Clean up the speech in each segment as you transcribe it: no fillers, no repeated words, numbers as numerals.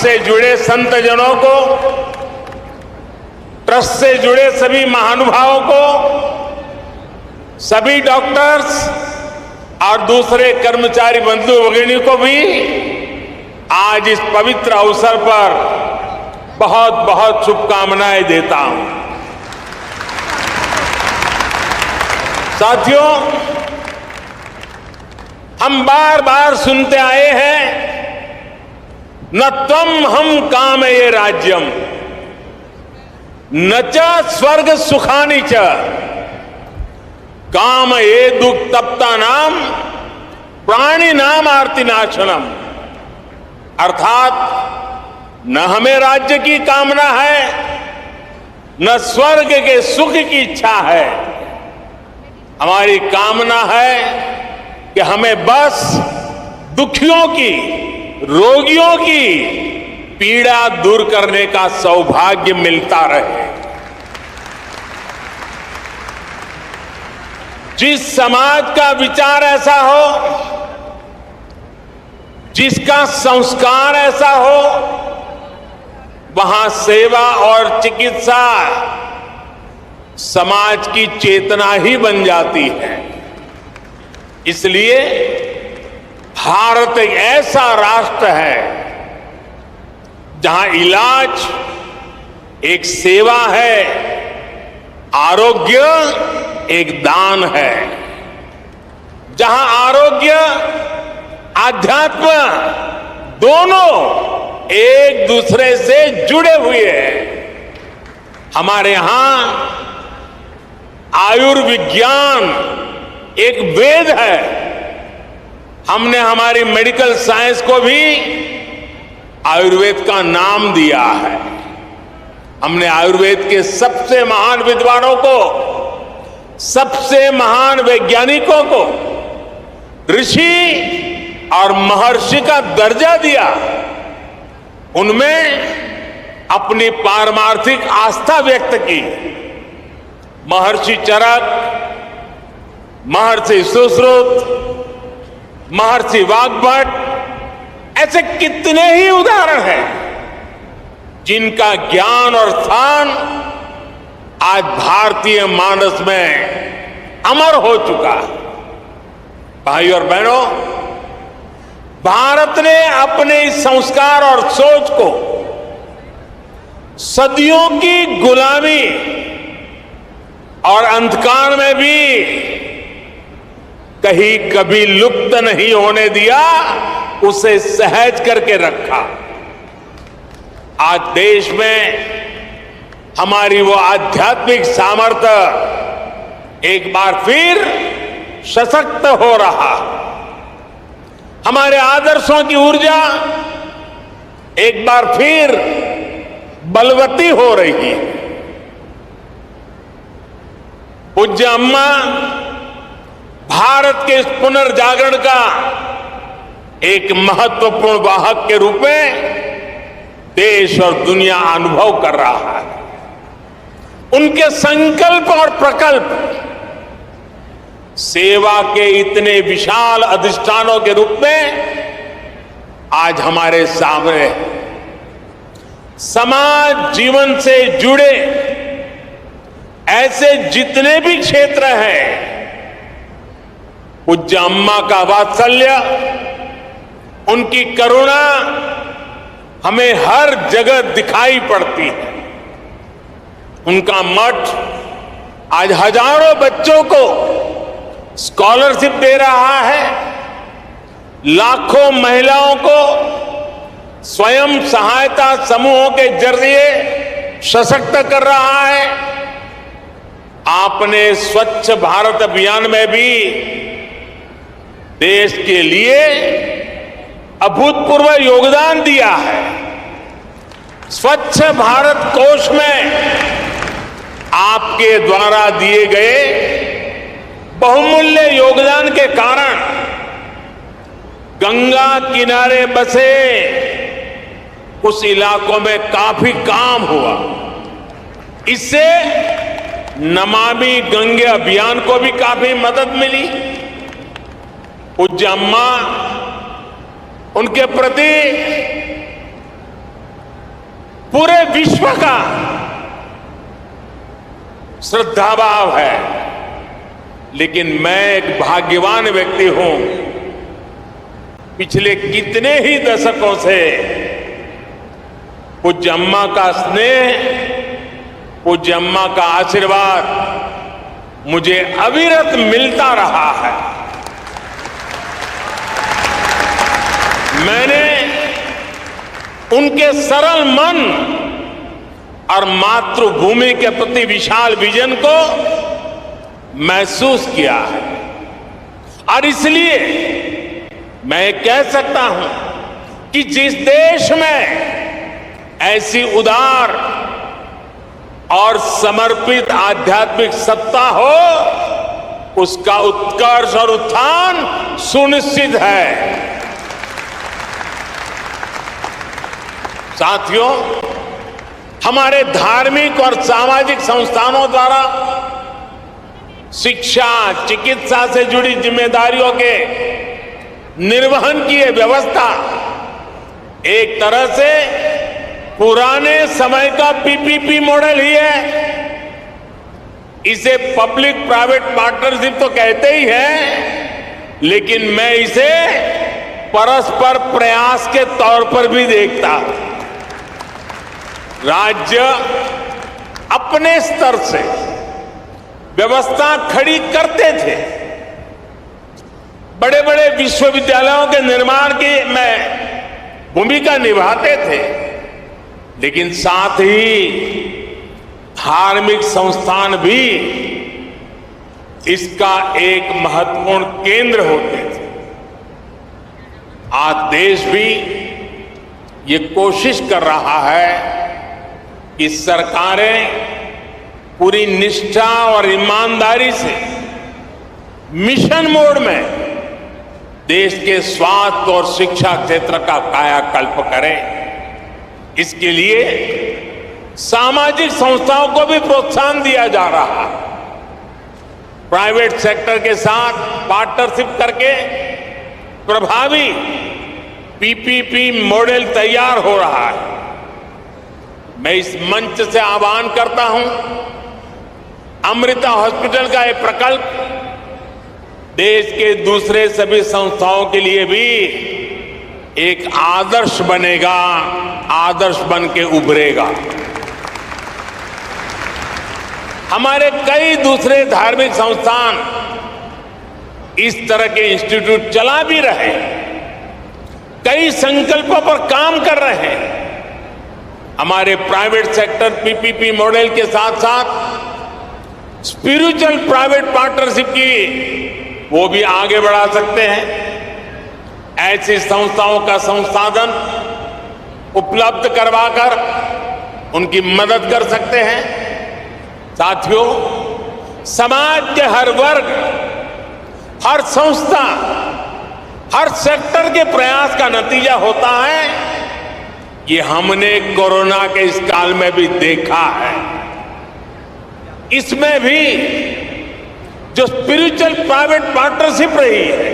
से जुड़े संत जनों को, ट्रस्ट से जुड़े सभी महानुभावों को, सभी डॉक्टर्स और दूसरे कर्मचारी बंधु भगिनी को भी आज इस पवित्र अवसर पर बहुत बहुत शुभकामनाएं देता हूं। साथियों, हम बार बार सुनते आए हैं, न त्वम हम कामये राज्यम न च स्वर्ग सुखानि च कामये दुख तप्ता नाम प्राणी नाम आरती नाशनम। अर्थात न हमें राज्य की कामना है, न स्वर्ग के सुख की इच्छा है। हमारी कामना है कि हमें बस दुखियों की, रोगियों की पीड़ा दूर करने का सौभाग्य मिलता रहे। जिस समाज का विचार ऐसा हो, जिसका संस्कार ऐसा हो, वहां सेवा और चिकित्सा समाज की चेतना ही बन जाती है। इसलिए भारत एक ऐसा राष्ट्र है जहां इलाज एक सेवा है, आरोग्य एक दान है। जहां आरोग्य, आध्यात्म दोनों एक दूसरे से जुड़े हुए हैं। हमारे यहां आयुर्विज्ञान एक वेद है। हमने हमारी मेडिकल साइंस को भी आयुर्वेद का नाम दिया है। हमने आयुर्वेद के सबसे महान विद्वानों को, सबसे महान वैज्ञानिकों को ऋषि और महर्षि का दर्जा दिया। उनमें अपनी पारमार्थिक आस्था व्यक्त की। महर्षि चरक, महर्षि सुश्रुत, महर्षि वाग्भट, ऐसे कितने ही उदाहरण हैं जिनका ज्ञान और स्थान आज भारतीय मानस में अमर हो चुका है। भाई और बहनों, भारत ने अपने इस संस्कार और सोच को सदियों की गुलामी और अंधकार में भी कहीं कभी लुप्त नहीं होने दिया, उसे सहज करके रखा। आज देश में हमारी वो आध्यात्मिक सामर्थ्य एक बार फिर सशक्त हो रहा। हमारे आदर्शों की ऊर्जा एक बार फिर बलवती हो रही है। पूज्य अम्मा भारत के इस पुनर्जागरण का एक महत्वपूर्ण वाहक के रूप में देश और दुनिया अनुभव कर रहा है। उनके संकल्प और प्रकल्प सेवा के इतने विशाल अधिष्ठानों के रूप में आज हमारे सामने समाज जीवन से जुड़े ऐसे जितने भी क्षेत्र हैं, पूज्य अम्मा का वात्सल्य, उनकी करुणा हमें हर जगह दिखाई पड़ती है। उनका मठ आज हजारों बच्चों को स्कॉलरशिप दे रहा है, लाखों महिलाओं को स्वयं सहायता समूहों के जरिए सशक्त कर रहा है। आपने स्वच्छ भारत अभियान में भी देश के लिए अभूतपूर्व योगदान दिया है। स्वच्छ भारत कोष में आपके द्वारा दिए गए बहुमूल्य योगदान के कारण गंगा किनारे बसे उस इलाकों में काफी काम हुआ। इससे नमामि गंगे अभियान को भी काफी मदद मिली। पूज्य अम्मा, उनके प्रति पूरे विश्व का श्रद्धाभाव है। लेकिन मैं एक भाग्यवान व्यक्ति हूं, पिछले कितने ही दशकों से पूज्य अम्मा का स्नेह, पूज्य अम्मा का आशीर्वाद मुझे अविरत मिलता रहा है। मैंने उनके सरल मन और मातृभूमि के प्रति विशाल विजन को महसूस किया है, और इसलिए मैं कह सकता हूं कि जिस देश में ऐसी उदार और समर्पित आध्यात्मिक सत्ता हो, उसका उत्कर्ष और उत्थान सुनिश्चित है। साथियों, हमारे धार्मिक और सामाजिक संस्थानों द्वारा शिक्षा, चिकित्सा से जुड़ी जिम्मेदारियों के निर्वहन की यह व्यवस्था एक तरह से पुराने समय का पीपीपी मॉडल ही है। इसे पब्लिक प्राइवेट पार्टनरशिप तो कहते ही हैं, लेकिन मैं इसे परस्पर प्रयास के तौर पर भी देखता हूं। राज्य अपने स्तर से व्यवस्था खड़ी करते थे, बड़े बड़े विश्वविद्यालयों के निर्माण की में भूमिका निभाते थे, लेकिन साथ ही धार्मिक संस्थान भी इसका एक महत्वपूर्ण केंद्र होते थे। आज देश भी ये कोशिश कर रहा है कि सरकारें पूरी निष्ठा और ईमानदारी से मिशन मोड में देश के स्वास्थ्य और शिक्षा क्षेत्र का कायाकल्प करें। इसके लिए सामाजिक संस्थाओं को भी प्रोत्साहन दिया जा रहा है। प्राइवेट सेक्टर के साथ पार्टनरशिप करके प्रभावी पीपीपी मॉडल तैयार हो रहा है। मैं इस मंच से आह्वान करता हूं, अमृता हॉस्पिटल का एक प्रकल्प देश के दूसरे सभी संस्थाओं के लिए भी एक आदर्श बनेगा, आदर्श बन के उभरेगा। हमारे कई दूसरे धार्मिक संस्थान इस तरह के इंस्टीट्यूट चला भी रहे, कई संकल्पों पर काम कर रहे हैं। हमारे प्राइवेट सेक्टर पीपीपी मॉडल के साथ साथ स्पिरिचुअल प्राइवेट पार्टनरशिप की वो भी आगे बढ़ा सकते हैं। ऐसी संस्थाओं का संसाधन उपलब्ध करवाकर उनकी मदद कर सकते हैं। साथियों, समाज के हर वर्ग, हर संस्था, हर सेक्टर के प्रयास का नतीजा होता है। ये हमने कोरोना के इस काल में भी देखा है। इसमें भी जो स्पिरिचुअल प्राइवेट पार्टनरशिप रही है,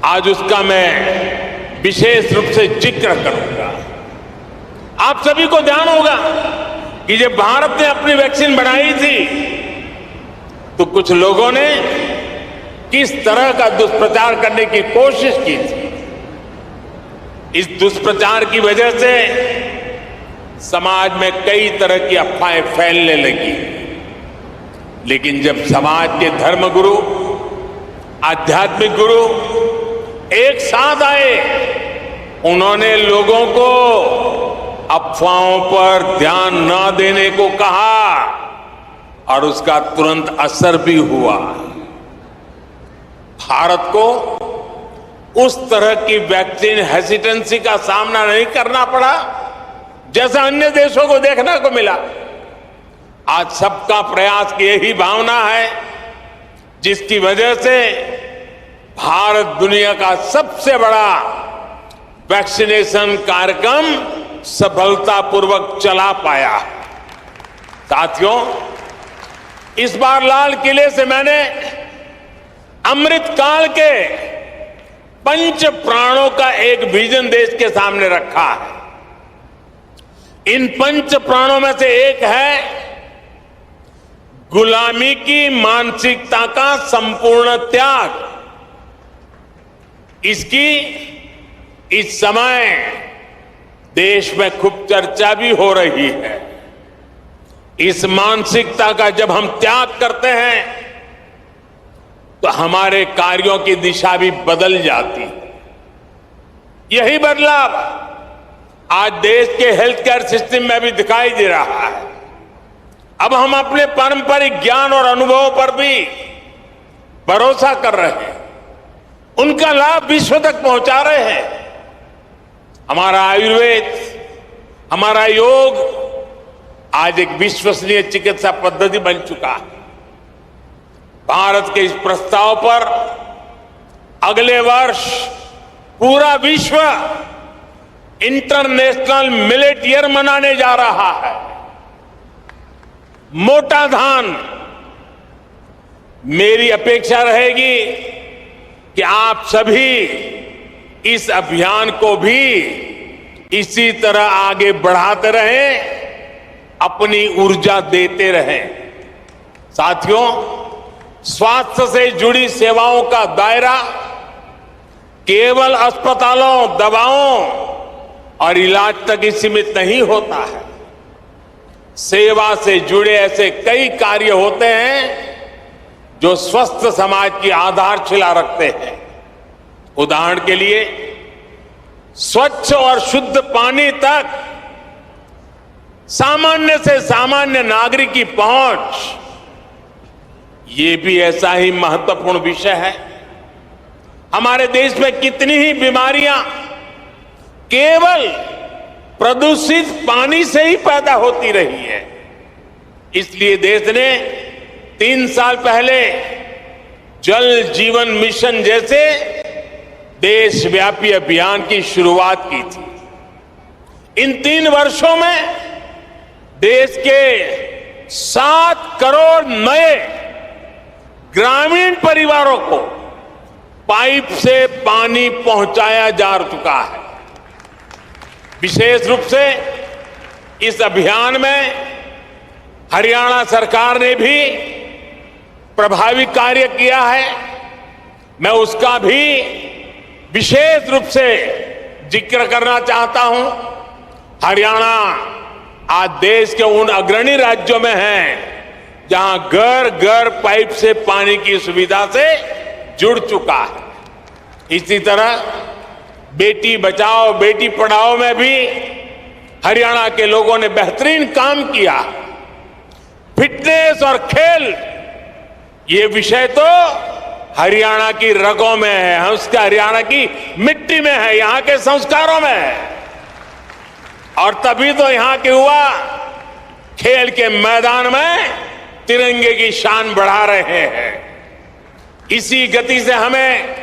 आज उसका मैं विशेष रूप से जिक्र करूंगा। आप सभी को ध्यान होगा कि जब भारत ने अपनी वैक्सीन बनाई थी तो कुछ लोगों ने किस तरह का दुष्प्रचार करने की कोशिश की थी। इस दुष्प्रचार की वजह से समाज में कई तरह की अफवाहें फैलने लगी। लेकिन जब समाज के धर्मगुरु, आध्यात्मिक गुरु एक साथ आए, उन्होंने लोगों को अफवाहों पर ध्यान न देने को कहा और उसका तुरंत असर भी हुआ। भारत को उस तरह की वैक्सीन हेसिटेंसी का सामना नहीं करना पड़ा जैसा अन्य देशों को देखने को मिला। आज सबका प्रयास की यही भावना है जिसकी वजह से भारत दुनिया का सबसे बड़ा वैक्सीनेशन कार्यक्रम सफलतापूर्वक चला पाया। साथियों, इस बार लाल किले से मैंने अमृत काल के पंच प्राणों का एक विजन देश के सामने रखा है। इन पंच प्राणों में से एक है गुलामी की मानसिकता का संपूर्ण त्याग। इसकी इस समय देश में खूब चर्चा भी हो रही है। इस मानसिकता का जब हम त्याग करते हैं तो हमारे कार्यों की दिशा भी बदल जाती है। यही बदलाव आज देश के हेल्थ केयर सिस्टम में भी दिखाई दे रहा है। अब हम अपने पारंपरिक ज्ञान और अनुभवों पर भी भरोसा कर रहे हैं, उनका लाभ विश्व तक पहुंचा रहे हैं। हमारा आयुर्वेद, हमारा योग आज एक विश्वसनीय चिकित्सा पद्धति बन चुका है। भारत के इस प्रस्ताव पर अगले वर्ष पूरा विश्व इंटरनेशनल मिलेट ईयर मनाने जा रहा है। मोटा धान, मेरी अपेक्षा रहेगी कि आप सभी इस अभियान को भी इसी तरह आगे बढ़ाते रहें, अपनी ऊर्जा देते रहें। साथियों, स्वास्थ्य से जुड़ी सेवाओं का दायरा केवल अस्पतालों, दवाओं और इलाज तक ही सीमित नहीं होता है। सेवा से जुड़े ऐसे कई कार्य होते हैं जो स्वस्थ समाज की आधारशिला रखते हैं। उदाहरण के लिए, स्वच्छ और शुद्ध पानी तक सामान्य से सामान्य नागरिक की पहुंच, ये भी ऐसा ही महत्वपूर्ण विषय है। हमारे देश में कितनी ही बीमारियां केवल प्रदूषित पानी से ही पैदा होती रही है। इसलिए देश ने 3 साल पहले जल जीवन मिशन जैसे देशव्यापी अभियान की शुरुआत की थी। इन 3 वर्षों में देश के 7 करोड़ नए ग्रामीण परिवारों को पाइप से पानी पहुंचाया जा चुका है। विशेष रूप से इस अभियान में हरियाणा सरकार ने भी प्रभावी कार्य किया है। मैं उसका भी विशेष रूप से जिक्र करना चाहता हूं। हरियाणा आज देश के उन अग्रणी राज्यों में है जहां घर घर पाइप से पानी की सुविधा से जुड़ चुका है। इसी तरह बेटी बचाओ बेटी पढ़ाओ में भी हरियाणा के लोगों ने बेहतरीन काम किया। फिटनेस और खेल, ये विषय तो हरियाणा की रगों में है, उसका हरियाणा की मिट्टी में है, यहां के संस्कारों में है। और तभी तो यहां के युवा खेल के मैदान में तिरंगे की शान बढ़ा रहे हैं। इसी गति से हमें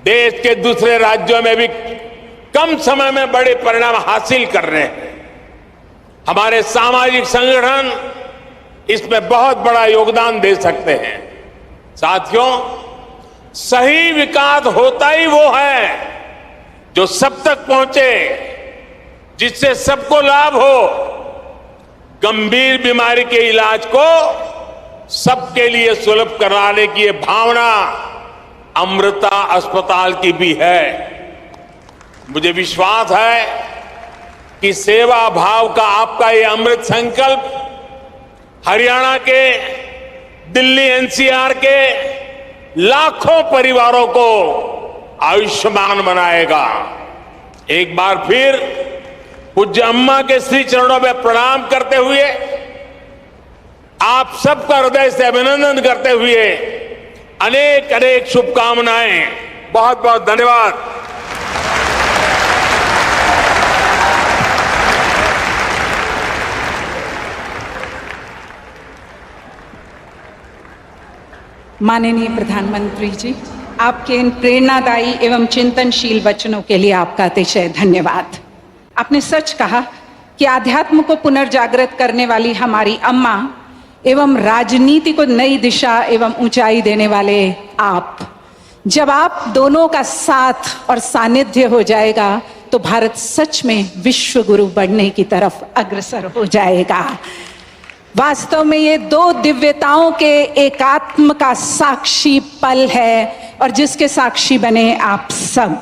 देश के दूसरे राज्यों में भी कम समय में बड़े परिणाम हासिल कर रहे हैं। हमारे सामाजिक संगठन इसमें बहुत बड़ा योगदान दे सकते हैं। साथियों, सही विकास होता ही वो है जो सब तक पहुंचे, जिससे सबको लाभ हो। गंभीर बीमारी के इलाज को सबके लिए सुलभ कराने की ये भावना अमृता अस्पताल की भी है। मुझे विश्वास है कि सेवा भाव का आपका ये अमृत संकल्प हरियाणा के, दिल्ली एनसीआर के लाखों परिवारों को आयुष्मान बनाएगा। एक बार फिर पूज्य अम्मा के श्री चरणों में प्रणाम करते हुए, आप सबका हृदय से अभिनंदन करते हुए अनेक अनेक शुभकामनाएं। बहुत बहुत धन्यवाद। माननीय प्रधानमंत्री जी, आपके इन प्रेरणादायी एवं चिंतनशील वचनों के लिए आपका अतिशय धन्यवाद। आपने सच कहा कि आध्यात्म को पुनर्जागृत करने वाली हमारी अम्मा एवं राजनीति को नई दिशा एवं ऊंचाई देने वाले आप, जब आप दोनों का साथ और सानिध्य हो जाएगा तो भारत सच में विश्व गुरु बनने की तरफ अग्रसर हो जाएगा। वास्तव में ये दो दिव्यताओं के एकात्म का साक्षी पल है और जिसके साक्षी बने आप सब।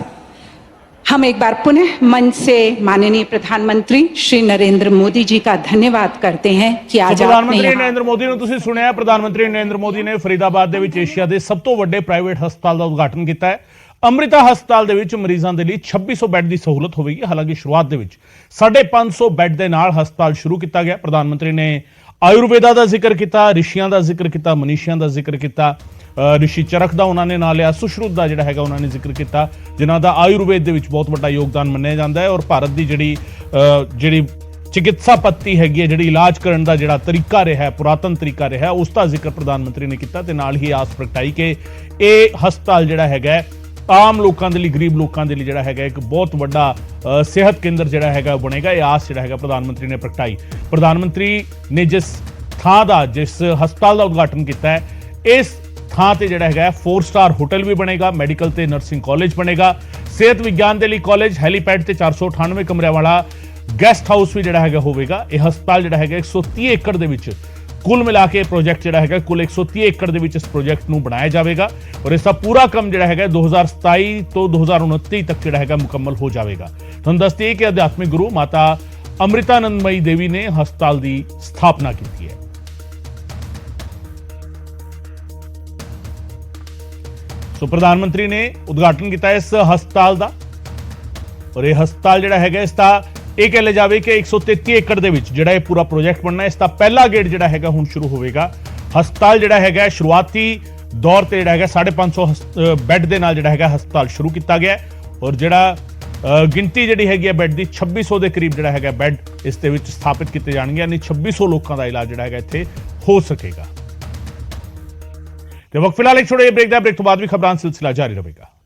हम एक बार पुनः मन से माननीय प्रधानमंत्री श्री नरेंद्र मोदी जी का धन्यवाद करते हैं कि आज प्रधानमंत्री नरेंद्र मोदी ਨੂੰ ਤੁਸੀਂ ਸੁਣਿਆ। ਪ੍ਰਧਾਨਮੰਤਰੀ ਨਰਿੰਦਰ ਮੋਦੀ ਨੇ ਫਰੀਦਾਬਾਦ ਦੇ ਵਿੱਚ ਏਸ਼ੀਆ ਦੇ ਸਭ ਤੋਂ ਵੱਡੇ ਪ੍ਰਾਈਵੇਟ ਹਸਪਤਾਲ ਦਾ ਉਦਘਾਟਨ ਕੀਤਾ ਹੈ। ਅੰਮ੍ਰਿਤਾ ਹਸਪਤਾਲ ਦੇ ਵਿੱਚ ਮਰੀਜ਼ਾਂ ਦੇ ਲਈ 2600 ਬੈੱਡ ਦੀ ਸਹੂਲਤ ਹੋਵੇਗੀ। ਹਾਲਾਂਕਿ ਸ਼ੁਰੂਆਤ ਦੇ ਵਿੱਚ 550 ਬੈੱਡ ਦੇ ਨਾਲ ਹਸਪਤਾਲ ਸ਼ੁਰੂ ਕੀਤਾ ਗਿਆ। ਪ੍ਰਧਾਨ ਮੰਤਰੀ ਨੇ ਆਯੁਰਵੇਦਾ ਦਾ ਜ਼ਿਕਰ ਕੀਤਾ, ਰਿਸ਼ੀਆਂ ਦਾ ਜ਼ਿਕਰ ਕੀਤਾ, ਮਨੀਸ਼ੀਆਂ ਦਾ ਜ਼ਿਕਰ ਕੀਤਾ। ਰਿਸ਼ੀ ਚਰਕ ਦਾ ਉਹਨਾਂ ਨੇ ਨਾਂ ਲਿਆ, ਸੁਸ਼ਰੁਤ ਦਾ ਜਿਹੜਾ ਹੈਗਾ ਉਹਨਾਂ ਨੇ ਜ਼ਿਕਰ ਕੀਤਾ, ਜਿਨ੍ਹਾਂ ਦਾ ਆਯੁਰਵੇਦ ਦੇ ਵਿੱਚ ਬਹੁਤ ਵੱਡਾ ਯੋਗਦਾਨ ਮੰਨਿਆ ਜਾਂਦਾ ਹੈ। ਔਰ ਭਾਰਤ ਦੀ ਜਿਹੜੀ ਚਿਕਿਤਸਾ ਪੱਤੀ ਹੈਗੀ ਹੈ, ਜਿਹੜੀ ਇਲਾਜ ਕਰਨ ਦਾ ਜਿਹੜਾ ਤਰੀਕਾ ਰਿਹਾ ਹੈ, ਪੁਰਾਤਨ ਤਰੀਕਾ ਰਿਹਾ ਹੈ, ਉਸ ਦਾ ਜ਼ਿਕਰ ਪ੍ਰਧਾਨ ਮੰਤਰੀ ਨੇ ਕੀਤਾ ਤੇ ਨਾਲ ਹੀ ਆਸ ਪ੍ਰਗਟਾਈ ਕਿ ਇਹ ਹਸਪਤਾਲ ਜਿਹੜਾ ਹੈਗਾ ਆਮ ਲੋਕਾਂ ਦੇ ਲਈ, ਗਰੀਬ ਲੋਕਾਂ ਦੇ ਲਈ ਜਿਹੜਾ ਹੈਗਾ ਇੱਕ ਬਹੁਤ ਵੱਡਾ ਸਿਹਤ ਕੇਂਦਰ ਜਿਹੜਾ ਹੈਗਾ ਬਣੇਗਾ। ਇਹ ਆਸ ਜਿਹੜਾ ਹੈਗਾ ਪ੍ਰਧਾਨ ਮੰਤਰੀ ਨੇ ਪ੍ਰਗਟਾਈ। ਪ੍ਰਧਾਨ ਮੰਤਰੀ ਨੇ ਜਿਸ ਹਸਪਤਾਲ ਦਾ ਉਦਘਾਟਨ ਕੀਤਾ ਹੈ, ਇਸ ਥਾਂ ਤੇ ਜਿਹੜਾ ਹੈਗਾ 4 ਸਟਾਰ ਹੋਟਲ ਵੀ ਬਣੇਗਾ, ਮੈਡੀਕਲ ਤੇ ਨਰਸਿੰਗ ਕਾਲਜ ਬਣੇਗਾ, ਸਿਹਤ ਵਿਗਿਆਨ ਦੇ ਲਈ ਕਾਲਜ, ਹੈਲੀਪੈਡ ਤੇ 498 ਕਮਰਿਆਂ ਵਾਲਾ ਗੈਸਟ ਹਾਊਸ ਵੀ ਜਿਹੜਾ ਹੈਗਾ ਹੋਵੇਗਾ। ਇਹ ਹਸਪਤਾਲ ਜਿਹੜਾ ਹੈਗਾ 130 ਏਕੜ ਦੇ ਵਿੱਚ ਕੁੱਲ ਮਿਲਾ ਕੇ ਪ੍ਰੋਜੈਕਟ ਜਿਹੜਾ ਹੈਗਾ ਕੁੱਲ 130 ਏਕੜ ਦੇ ਵਿੱਚ ਇਸ ਪ੍ਰੋਜੈਕਟ ਨੂੰ ਬਣਾਇਆ ਜਾਵੇਗਾ ਔਰ ਇਸ ਦਾ ਪੂਰਾ ਕੰਮ ਜਿਹੜਾ ਹੈਗਾ 2027 ਤੋਂ 2029 ਤੱਕ ਜਿਹੜਾ ਹੈਗਾ ਮੁਕੰਮਲ ਹੋ ਜਾਵੇਗਾ। ਤੁਹਾਨੂੰ ਦੱਸ ਦਈਏ ਕਿ ਅਧਿਆਤਮਿਕ ਗੁਰੂ ਮਾਤਾ ਅੰਮ੍ਰਿਤਾਨੰਦਮਈ ਦੇਵੀ ਨੇ ਹਸਪਤਾਲ ਦੀ ਸਥਾਪਨਾ ਕੀਤੀ ਹੈ। ਸੋ ਪ੍ਰਧਾਨ ਮੰਤਰੀ ਨੇ ਉਦਘਾਟਨ ਕੀਤਾ ਇਸ ਹਸਪਤਾਲ ਦਾ ਔਰ ਇਹ ਹਸਪਤਾਲ ਜਿਹੜਾ ਹੈਗਾ ਇਸ ਦਾ ਇਹ ਕਹਿ ਲਿਆ ਜਾਵੇ ਕਿ 133 ਏਕੜ ਦੇ ਵਿੱਚ ਜਿਹੜਾ ਇਹ ਪੂਰਾ ਪ੍ਰੋਜੈਕਟ ਬਣਨਾ, ਇਸ ਦਾ ਪਹਿਲਾ ਗੇੜ ਜਿਹੜਾ ਹੈਗਾ ਹੁਣ ਸ਼ੁਰੂ ਹੋਵੇਗਾ। ਹਸਪਤਾਲ ਜਿਹੜਾ ਹੈਗਾ ਸ਼ੁਰੂਆਤੀ ਦੌਰ ਤੇ ਜਿਹੜਾ ਹੈਗਾ 550 ਬੈੱਡ ਦੇ ਨਾਲ ਜਿਹੜਾ ਹੈਗਾ ਹਸਪਤਾਲ ਸ਼ੁਰੂ ਕੀਤਾ ਗਿਆ ਔਰ ਜਿਹੜਾ ਗਿਣਤੀ ਜਿਹੜੀ ਹੈਗੀ ਹੈ ਬੈੱਡ ਦੀ 2600 ਦੇ ਕਰੀਬ ਜਿਹੜਾ ਹੈਗਾ ਬੈੱਡ ਇਸ ਦੇ ਵਿੱਚ ਸਥਾਪਿਤ ਕੀਤੇ ਜਾਣਗੇ, ਯਾਨੀ 2600 ਲੋਕਾਂ ਦਾ ਇਲਾਜ ਜਿਹੜਾ ਹੈਗਾ ਇੱਥੇ ਹੋ ਸਕੇਗਾ। ਤੇ ਵਕਤ ਫਿਲਹਾਲ ਇੱਕ ਛੋਟੇ ਜਿਹੇ ਬ੍ਰੇਕ ਦਾ, ਬ੍ਰੇਕ ਤੋਂ ਬਾਅਦ ਵੀ ਖਬਰਾਂ ਦਾ ਸਿਲਸਿਲਾ ਜਾਰੀ ਰਹੇਗਾ।